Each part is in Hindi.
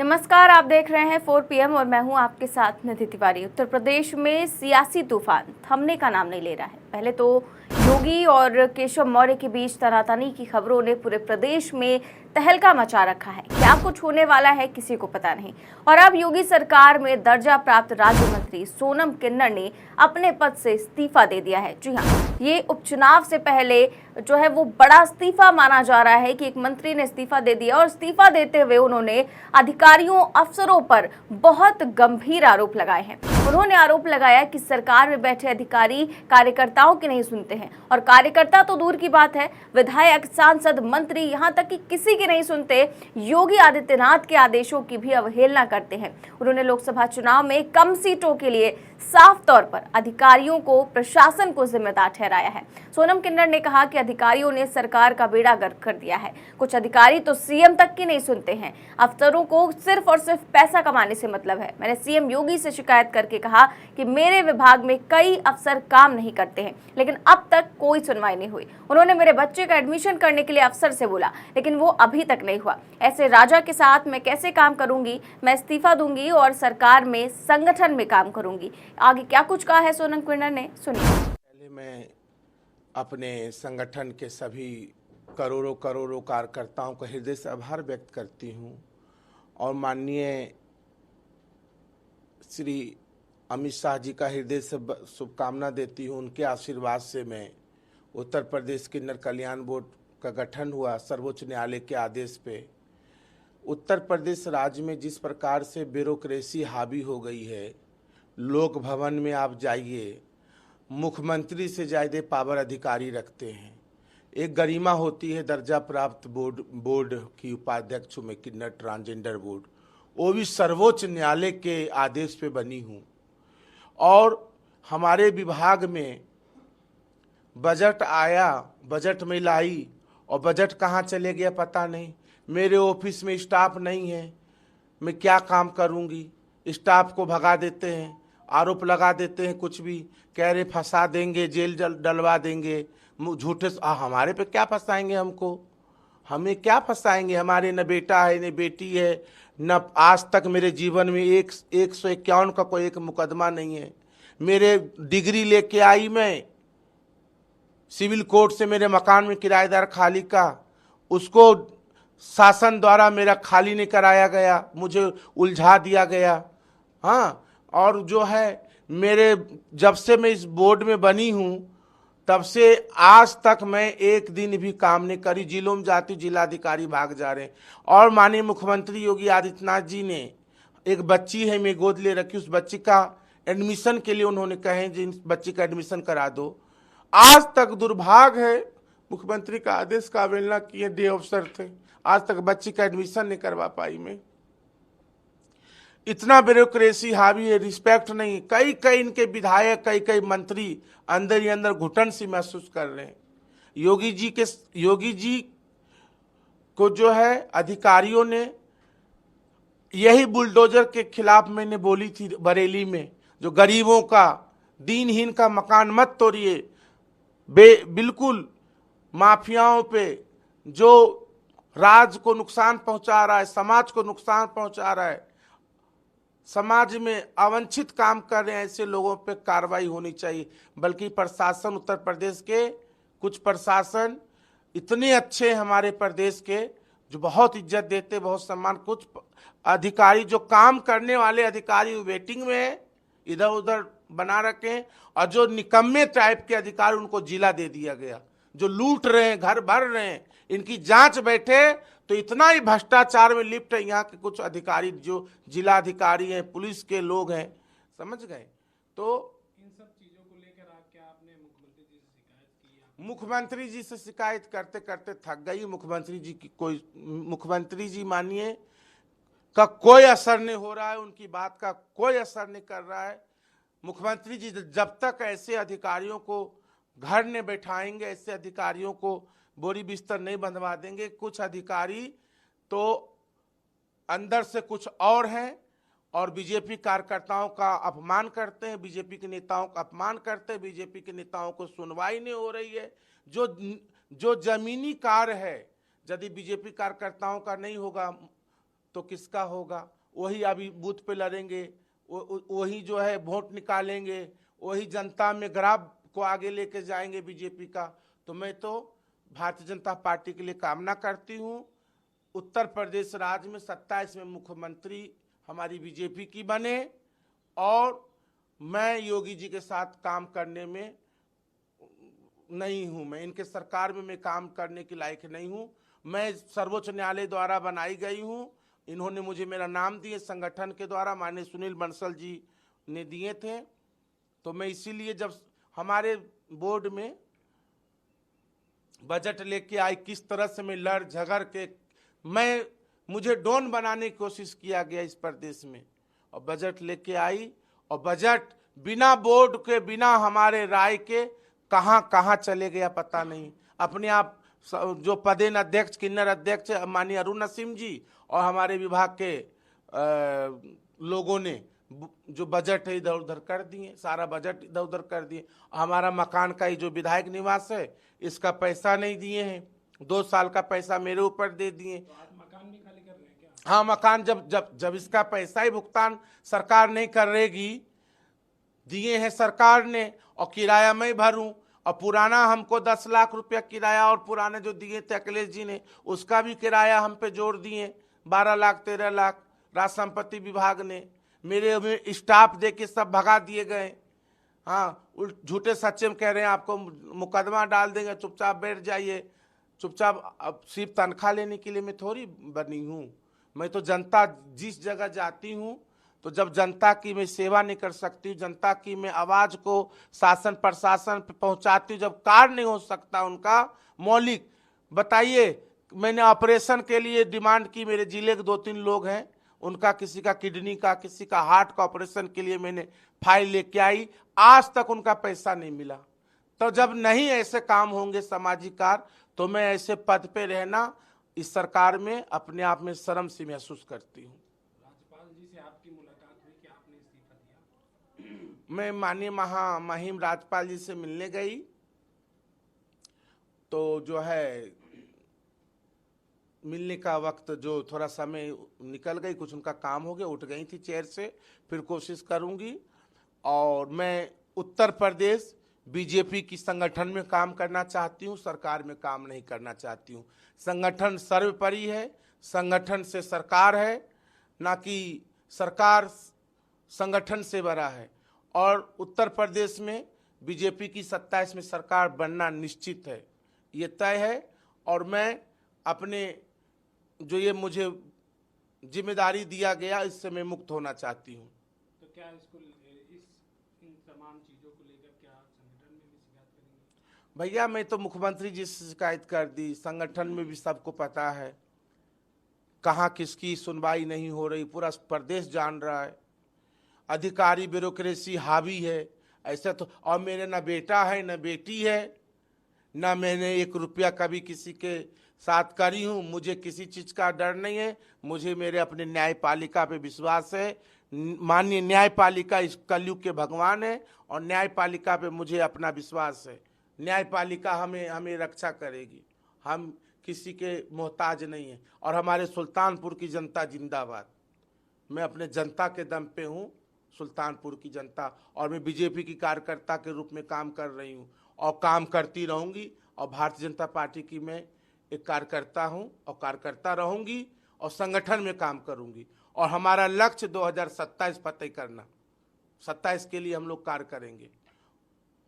नमस्कार, आप देख रहे हैं 4 PM और मैं हूं आपके साथ निधि तिवारी। उत्तर प्रदेश में सियासी तूफान थमने का नाम नहीं ले रहा है। पहले तो योगी और केशव मौर्य के बीच तनातनी की खबरों ने पूरे प्रदेश में तहलका मचा रखा है। क्या कुछ होने वाला है किसी को पता नहीं। और अब योगी सरकार में दर्जा प्राप्त राज्य मंत्री सोनम किन्नर ने अपने पद से इस्तीफा दे दिया है। जी हाँ, ये उपचुनाव से पहले जो है वो बड़ा इस्तीफा माना जा रहा है कि एक मंत्री ने इस्तीफा दे दिया और इस्तीफा देते हुए उन्होंने अधिकारियों अफसरों पर बहुत गंभीर आरोप लगाए हैं। उन्होंने आरोप लगाया कि सरकार में बैठे अधिकारी कार्यकर्ताओं की नहीं सुनते हैं और कार्यकर्ता तो दूर की बात है, विधायक, सांसद, मंत्री, यहां तक कि किसी की नहीं सुनते, योगी आदित्यनाथ के आदेशों की भी अवहेलना करते हैं। उन्होंने लोकसभा चुनाव में कम सीटों के लिए साफ तौर पर अधिकारियों को, प्रशासन को जिम्मेदार ठहराया है। सोनम किन्नर ने कहा कि अधिकारियों ने सरकार का बेड़ा गर्क कर दिया है। कुछ अधिकारी तो सीएम तक की नहीं सुनते हैं। अफसरों को सिर्फ और सिर्फ पैसा कमाने से मतलब है। मैंने सीएम योगी से शिकायत करके कहा कि मेरे विभाग में कई अफसर काम नहीं करते हैं, लेकिन अब तक कोई सुनवाई नहीं हुई। उन्होंने मेरे बच्चे का एडमिशन करने के लिए अफसर से बोला, लेकिन वो अभी तक नहीं हुआ। ऐसे राजा के साथ मैं कैसे काम करूंगी? मैं इस्तीफा दूंगी और सरकार में, संगठन में काम करूंगी। आगे क्या कुछ कहा है सोनम किन्नर ने, सुनिए। पहले मैं अपने संगठन के सभी करोड़ों कार्यकर्ताओं का हृदय से आभार व्यक्त करती हूं और माननीय श्री अमित शाह जी का हृदय से शुभकामना देती हूं। उनके आशीर्वाद से मैं उत्तर प्रदेश किन्नर कल्याण बोर्ड का गठन हुआ सर्वोच्च न्यायालय के आदेश पे। उत्तर प्रदेश राज्य में जिस प्रकार से ब्यूरोक्रेसी हावी हो गई है, लोक भवन में आप जाइए, मुख्यमंत्री से ज़्यादा पावर अधिकारी रखते हैं। एक गरिमा होती है दर्जा प्राप्त बोर्ड की उपाध्यक्ष में, किन्नर ट्रांसजेंडर बोर्ड, वो भी सर्वोच्च न्यायालय के आदेश पे बनी हूँ। और हमारे विभाग में बजट आया, बजट में लाई और बजट कहाँ चले गया पता नहीं। मेरे ऑफिस में स्टाफ नहीं है, मैं क्या काम करूँगी? स्टाफ को भगा देते हैं, आरोप लगा देते हैं, कुछ भी कह रहे फंसा देंगे, जेल डलवा देंगे, झूठे। हमारे पे क्या फंसाएंगे? हमको, हमें क्या फंसाएंगे? हमारे न बेटा है न बेटी है, न आज तक मेरे जीवन में 151 का कोई एक मुकदमा नहीं है। मेरे डिग्री लेके आई मैं सिविल कोर्ट से, मेरे मकान में किराएदार खाली का, उसको शासन द्वारा मेरा खाली नहीं कराया गया, मुझे उलझा दिया गया। हाँ, और जो है मेरे, जब से मैं इस बोर्ड में बनी हूँ तब से आज तक मैं एक दिन भी काम नहीं करी। जिलों में जाती, जिलाधिकारी भाग जा रहे हैं। और माननीय मुख्यमंत्री योगी आदित्यनाथ जी ने, एक बच्ची है मैं गोद ले रखी, उस बच्ची का एडमिशन के लिए उन्होंने कहे जिन बच्ची का एडमिशन करा दो। आज तक दुर्भाग्य है, मुख्यमंत्री का आदेश का अवहेलना किए, डे अफसर थे, आज तक बच्ची का एडमिशन नहीं करवा पाई मैं। इतना ब्यूरोक्रेसी हावी है, रिस्पेक्ट नहीं। कई इनके विधायक, कई मंत्री अंदर ही अंदर घुटन सी महसूस कर रहे हैं। योगी जी को जो है अधिकारियों ने, यही बुलडोजर के खिलाफ मैंने बोली थी बरेली में, जो गरीबों का, दीनहीन का मकान मत तोड़िए, बिल्कुल माफियाओं पे जो राज्य को नुकसान पहुंचा रहा है, समाज को नुकसान पहुंचा रहा है, समाज में अवांछित काम कर रहे हैं, ऐसे लोगों पे कार्रवाई होनी चाहिए। बल्कि प्रशासन, उत्तर प्रदेश के कुछ प्रशासन इतने अच्छे हैं हमारे प्रदेश के, जो बहुत इज्जत देते, बहुत सम्मान। कुछ अधिकारी जो काम करने वाले अधिकारी वेटिंग में है, इधर उधर बना रखे हैं, और जो निकम्मे टाइप के अधिकारी उनको जिला दे दिया गया, जो लूट रहे हैं, घर भर रहे हैं। इनकी जांच बैठे तो इतना ही भ्रष्टाचार में लिप्त है यहाँ के कुछ अधिकारी, जो जिला अधिकारी हैं, पुलिस के लोग हैं, समझ गए। तो इन सब चीजों को लेकर क्या आपने मुख्यमंत्री जी से शिकायत की? मुख्यमंत्री जी से शिकायत करते करते थक गई। मुख्यमंत्री जी की कोई, मुख्यमंत्री जी मानिए का कोई असर नहीं हो रहा है, उनकी बात का कोई असर नहीं कर रहा है। मुख्यमंत्री जी जब तक ऐसे अधिकारियों को घर नहीं बैठाएंगे, ऐसे अधिकारियों को बोरी बिस्तर नहीं बंधवा देंगे। कुछ अधिकारी तो अंदर से कुछ और हैं और बीजेपी कार्यकर्ताओं का अपमान करते हैं, बीजेपी के नेताओं का अपमान करते हैं। बीजेपी के नेताओं को सुनवाई नहीं हो रही है। जो जमीनी कार्य है, यदि बीजेपी कार्यकर्ताओं का नहीं होगा, तो किसका होगा? वही अभी बूथ पे लड़ेंगे, वही जो है वोट निकालेंगे, वही जनता में ग्राफ को आगे लेके जाएंगे बीजेपी का। तो मैं तो भारतीय जनता पार्टी के लिए कामना करती हूँ उत्तर प्रदेश राज्य में 27 में मुख्यमंत्री हमारी बीजेपी की बने, और मैं योगी जी के साथ काम करने में नहीं हूं, मैं इनके सरकार में मैं काम करने के लायक नहीं हूं। मैं सर्वोच्च न्यायालय द्वारा बनाई गई हूं, इन्होंने मुझे मेरा नाम दिए संगठन के द्वारा, माननीय सुनील बंसल जी ने दिए थे। तो मैं इसीलिए जब हमारे बोर्ड में बजट लेके आई, किस तरह से मैं लड़ झगड़ के मुझे डॉन बनाने की कोशिश किया गया इस प्रदेश में, और बजट लेके आई, और बजट बिना बोर्ड के, बिना हमारे राय के कहां कहां चले गया पता नहीं। अपने आप जो पदेन अध्यक्ष, किन्नर अध्यक्ष माननीय अरुण नसीम जी और हमारे विभाग के लोगों ने जो बजट है इधर उधर कर दिए, सारा बजट इधर उधर कर दिए। हमारा मकान का ही जो विधायक निवास है इसका पैसा नहीं दिए हैं, 2 साल का पैसा मेरे ऊपर दे दिए। तो आप मकान भी खाली कर रहे हैं क्या? हाँ, मकान जब इसका पैसा ही भुगतान सरकार नहीं करेगी, दिए हैं सरकार ने और किराया मैं भरूं, और पुराना हमको 10 लाख रुपया किराया, और पुराने जो दिए थे अखिलेश जी ने उसका भी किराया हम पे जोड़ दिए 12 लाख 13 लाख। राज संपत्ति विभाग ने मेरे स्टाफ दे के सब भगा दिए गए। हाँ, झूठे सच्चे में कह रहे हैं आपको मुकदमा डाल देंगे, चुपचाप बैठ जाइए, चुपचाप। अब सिर्फ तनख्वाह लेने के लिए मैं थोड़ी बनी हूँ, मैं तो जनता जिस जगह जाती हूँ तो जब जनता की मैं सेवा नहीं कर सकती हूँ, जनता की मैं आवाज को शासन प्रशासन पे पहुंचाती हूँ, जब कार्य नहीं हो सकता उनका मौलिक, बताइए मैंने ऑपरेशन के लिए डिमांड की, मेरे जिले के 2-3 लोग हैं, उनका किसी का किडनी का, किसी का हार्ट का ऑपरेशन के लिए मैंने फाइल लेके आई, आज तक उनका पैसा नहीं मिला। तो जब नहीं ऐसे काम होंगे सामाजिक कार्य, तो मैं ऐसे पद पे रहना इस सरकार में अपने आप में शर्म सी महसूस करती हूँ। राज्यपाल जी से आपकी मुलाकात हुई कि आपने इस्तीफा दिया? मैं माननीय महामहिम राज्यपाल जी से मिलने गई, तो जो है मिलने का वक्त जो थोड़ा समय निकल गई, कुछ उनका काम हो गया, उठ गई थी चेयर से, फिर कोशिश करूंगी। और मैं उत्तर प्रदेश बीजेपी की संगठन में काम करना चाहती हूं, सरकार में काम नहीं करना चाहती हूं। संगठन सर्वोपरि है, संगठन से सरकार है, ना कि सरकार संगठन से बड़ा है। और उत्तर प्रदेश में बीजेपी की 27 में सरकार बनना निश्चित है, ये तय है। और मैं अपने जो ये मुझे जिम्मेदारी दिया गया इससे मैं मुक्त होना चाहती हूँ। तो क्या इन तमाम चीजों को लेकर क्या संगठन में भी शिकायत करेंगे? भैया मैं तो मुख्यमंत्री जी से शिकायत कर दी, संगठन में भी सबको पता है कहाँ किसकी सुनवाई नहीं हो रही, पूरा प्रदेश जान रहा है, अधिकारी ब्यूरोक्रेसी हावी है ऐसा। तो और मेरे ना बेटा है ना बेटी है, ना मैंने 1 रुपया कभी किसी के साथ करी हूँ, मुझे किसी चीज़ का डर नहीं है, मुझे मेरे अपने न्यायपालिका पे विश्वास है। माननीय न्यायपालिका इस कलयुग के भगवान है, और न्यायपालिका पे मुझे अपना विश्वास है। न्यायपालिका हमें रक्षा करेगी, हम किसी के मोहताज नहीं हैं। और हमारे सुल्तानपुर की जनता जिंदाबाद, मैं अपने जनता के दम पे हूँ, सुल्तानपुर की जनता, और मैं बीजेपी की कार्यकर्ता के रूप में काम कर रही हूँ और काम करती रहूँगी। और भारतीय जनता पार्टी की मैं एक कार्यकर्ता हूँ और कार्यकर्ता रहूँगी और संगठन में काम करूँगी। और हमारा लक्ष्य 2027 फतेह करना, 27 के लिए हम लोग कार्य करेंगे।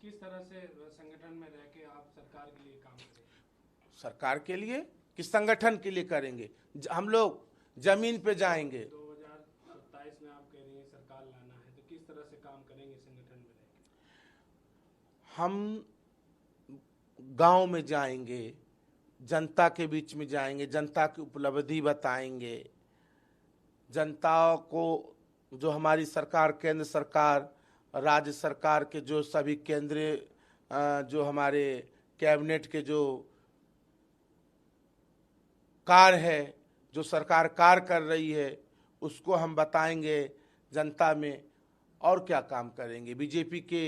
किस तरह से संगठन में रह के आप सरकार के लिए काम करेंगे? सरकार के लिए कि संगठन के लिए करेंगे, हम लोग जमीन पे जाएंगे। 2027 में आप कह रही हैं सरकार लाना है, तो किस तरह से काम करेंगे संगठन में रह के? हम गांव में जाएंगे, जनता के बीच में जाएंगे, जनता की उपलब्धि बताएंगे, जनता को जो हमारी सरकार, केंद्र सरकार, राज्य सरकार के जो सभी केंद्रीय जो हमारे कैबिनेट के जो कार्य है, जो सरकार कार्य कर रही है, उसको हम बताएंगे जनता में। और क्या काम करेंगे, बीजेपी के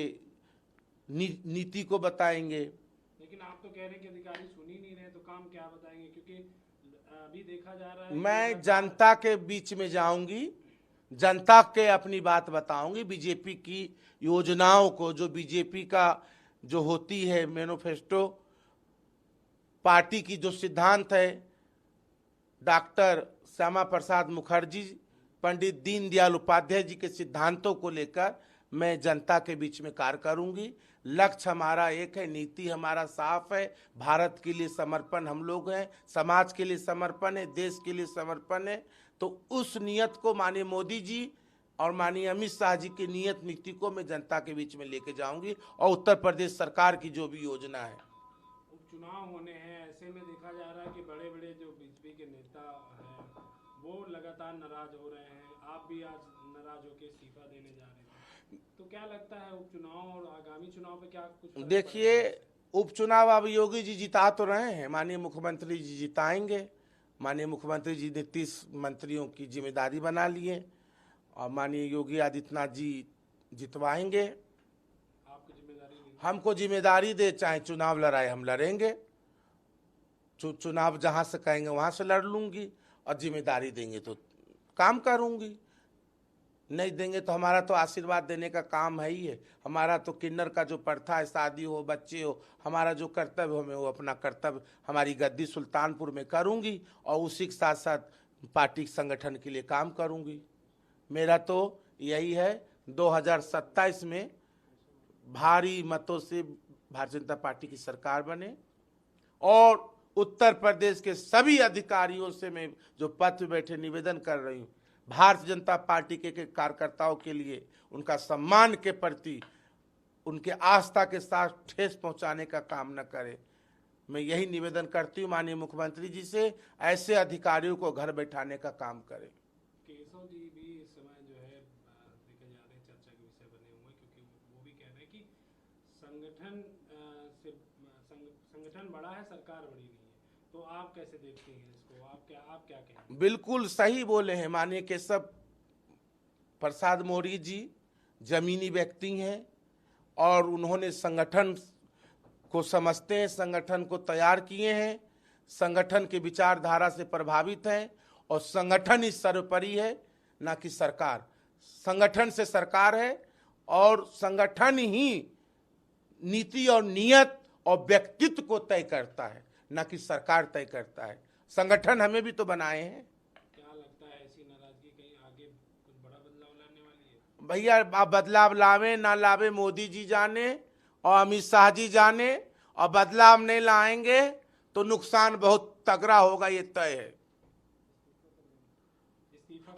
नीति को बताएंगे। लेकिन आप तो कह रहे हैं कि अधिकारी सुन ही नहीं रहे, तो काम क्या बताएंगे? क्योंकि अभी देखा जा रहा है मैं जनता के बीच में जाऊंगी, जनता के अपनी बात बताऊंगी, बीजेपी की योजनाओं को, जो बीजेपी का जो होती है मैनिफेस्टो, पार्टी की जो सिद्धांत है, डॉक्टर श्यामा प्रसाद मुखर्जी, पंडित दीनदयाल उपाध्याय जी के सिद्धांतों को लेकर मैं जनता के बीच में कार्य करूंगी। लक्ष्य हमारा एक है, नीति हमारा साफ है, भारत के लिए समर्पण हम लोग हैं, समाज के लिए समर्पण है, देश के लिए समर्पण है। तो उस नियत को माननीय मोदी जी और माननीय अमित शाह जी की नियत नीति को मैं जनता के बीच में लेके जाऊंगी, और उत्तर प्रदेश सरकार की जो भी योजना है। उपचुनाव होने हैं, ऐसे में देखा जा रहा है कि बड़े बड़े जो बीजेपी के नेता हैं वो लगातार नाराज हो रहे हैं। आप भी आज नाराज होकर इस्तीफा देने जा रहे हैं, तो क्या लगता है उपचुनाव और आगामी चुनाव पे क्या कुछ? देखिए, उपचुनाव अब योगी जी जिता तो रहे हैं, माननीय मुख्यमंत्री जी जिताएंगे। माननीय मुख्यमंत्री जी ने 30 मंत्रियों की जिम्मेदारी बना लिए और माननीय योगी आदित्यनाथ जी जितवाएंगे। आपको जिम्मेदारी हमको जिम्मेदारी दे, चाहे चुनाव लड़ाए हम लड़ेंगे, चुनाव जहां से कहेंगे वहां से लड़ लूंगी, और जिम्मेदारी देंगे तो काम करूंगी, नहीं देंगे तो हमारा तो आशीर्वाद देने का काम है ही है। हमारा तो किन्नर का जो प्रथा है, शादी हो बच्चे हो, हमारा जो कर्तव्य हो, मैं वो अपना कर्तव्य हमारी गद्दी सुल्तानपुर में करूंगी, और उसी के साथ साथ पार्टी संगठन के लिए काम करूंगी। मेरा तो यही है 2027 में भारी मतों से भारतीय जनता पार्टी की सरकार बने, और उत्तर प्रदेश के सभी अधिकारियों से मैं जो पत्र बैठे निवेदन कर रही हूँ, भारतीय जनता पार्टी के कार्यकर्ताओं के लिए उनका सम्मान के प्रति, उनके आस्था के साथ ठेस पहुंचाने का काम न करे। मैं यही निवेदन करती हूँ माननीय मुख्यमंत्री जी से, ऐसे अधिकारियों को घर बैठाने का काम करें। केशव जी भी इस समय जो है देखे जा रहे हैं, चर्चा के विषय बने हुए, क्योंकि वो भी कह रहे हैं कि संगठन बड़ा है, सरकार बड़ी नहीं है। तो आप कैसे देखते हैं इसको? आप क्या कहें? बिल्कुल सही बोले हैं माननीय केशव प्रसाद मौर्य जी, जमीनी व्यक्ति हैं और उन्होंने संगठन को समझते हैं, संगठन को तैयार किए हैं, संगठन के विचारधारा से प्रभावित हैं, और संगठन ही सर्वोपरि है, ना कि सरकार। संगठन से सरकार है, और संगठन ही नीति और नियत और व्यक्तित्व को तय करता है, ना कि सरकार तय करता है। संगठन हमें भी तो बनाए हैं। क्या लगता है ऐसी नाराजगी कहीं आगे कुछ बड़ा बदलाव लाने वाली है? भैया, आप बदलाव लावे ना लावे, मोदी जी जाने और अमित शाह जी जाने, और बदलाव नहीं लाएंगे तो नुकसान बहुत तगड़ा होगा, ये तय है।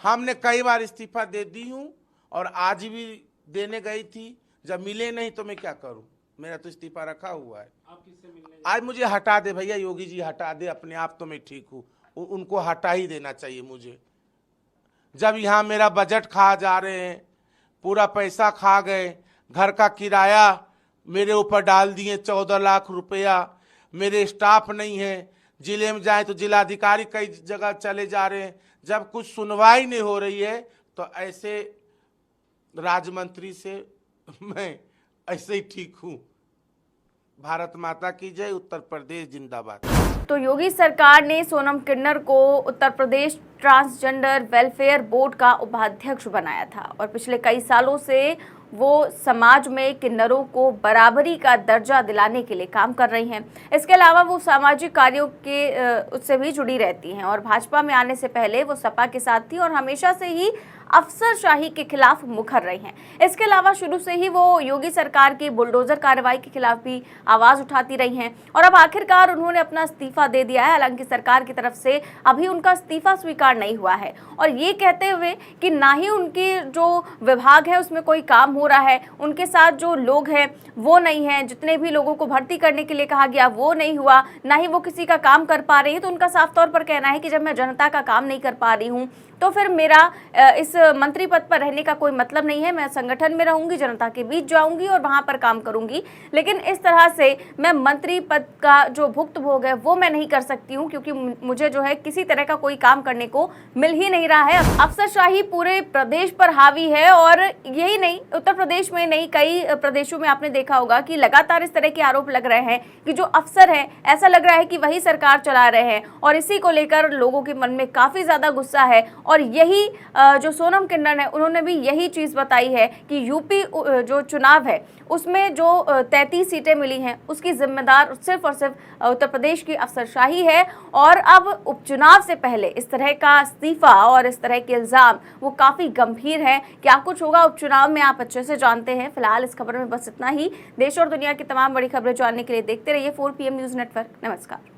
हमने कई बार इस्तीफा दे दी हूं, और आज भी देने गई थी, जब मिले नहीं तो मैं क्या करूं, मेरा तो इस्तीफा रखा हुआ है। आप किससे मिलने? आज मुझे हटा दे भैया, योगी जी हटा दे, अपने आप तो मैं ठीक हूँ, उनको हटा ही देना चाहिए मुझे। जब यहाँ मेरा बजट खा जा रहे हैं, पूरा पैसा खा गए, घर का किराया मेरे ऊपर डाल दिए 14 लाख रुपया, मेरे स्टाफ नहीं है, जिले में जाए तो जिलाधिकारी कई जगह चले जा रहे हैं, जब कुछ सुनवाई नहीं हो रही है, तो ऐसे राज्य मंत्री से मैं ऐसे ही ठीक हूँ। भारत माता की जय, उत्तर प्रदेश जिंदाबाद। तो योगी सरकार ने सोनम किन्नर को Uttar Pradesh transgender welfare board का उपाध्यक्ष बनाया था, और पिछले कई सालों से वो समाज में किन्नरों को बराबरी का दर्जा दिलाने के लिए काम कर रही हैं। इसके अलावा वो सामाजिक कार्यों के उससे भी जुड़ी रहती हैं, और भाजपा में आने से पहले वो सपा के साथ थी और हमेशा से ही अफसरशाही के खिलाफ मुखर रही हैं। इसके अलावा शुरू से ही वो योगी सरकार की बुलडोजर कार्रवाई के खिलाफ भी आवाज उठाती रही हैं, और अब आखिरकार उन्होंने अपना इस्तीफा दे दिया है। हालांकि सरकार की तरफ से अभी उनका इस्तीफा स्वीकार नहीं हुआ है, और ये कहते हुए कि ना ही उनके जो विभाग है उसमें कोई काम हो रहा है, उनके साथ जो लोग हैं वो नहीं है, जितने भी लोगों को भर्ती करने के लिए कहा गया वो नहीं हुआ, ना ही वो किसी का काम कर पा रही है। तो उनका साफ तौर पर कहना है कि जब मैं जनता का काम नहीं कर पा रही हूँ तो फिर मेरा इस मंत्री पद पर रहने का कोई मतलब नहीं है। मैं संगठन में रहूंगी, जनता के बीच जाऊंगी और वहां पर काम करूंगी, लेकिन इस तरह से मैं मंत्री पद का जो भुक्तभोग है वो मैं नहीं कर सकती हूं, क्योंकि मुझे जो है किसी तरह का कोई काम करने को मिल ही नहीं रहा है। अफसरशाही पूरे प्रदेश पर हावी है, और यही नहीं, उत्तर उत्तर प्रदेश में नहीं, कई प्रदेशों में आपने देखा होगा कि लगातार इस तरह के आरोप लग रहे हैं कि जो अफसर हैं, ऐसा लग रहा है कि वही सरकार चला रहे हैं, और इसी को लेकर लोगों के मन में काफ़ी ज़्यादा गुस्सा है। और यही जो सोनम किन्नर है, उन्होंने भी यही चीज़ बताई है कि यूपी जो चुनाव है उसमें जो 33 सीटें मिली हैं, उसकी जिम्मेदार सिर्फ और सिर्फ उत्तर प्रदेश की अफसरशाही है। और अब उपचुनाव से पहले इस तरह का इस्तीफा और इस तरह के इल्ज़ाम वो काफ़ी गंभीर है। क्या कुछ होगा उपचुनाव में, आप अच्छे से जानते हैं। फिलहाल इस खबर में बस इतना ही। देश और दुनिया की तमाम बड़ी खबरें जानने के लिए देखते रहिए 4 PM न्यूज़ नेटवर्क। नमस्कार।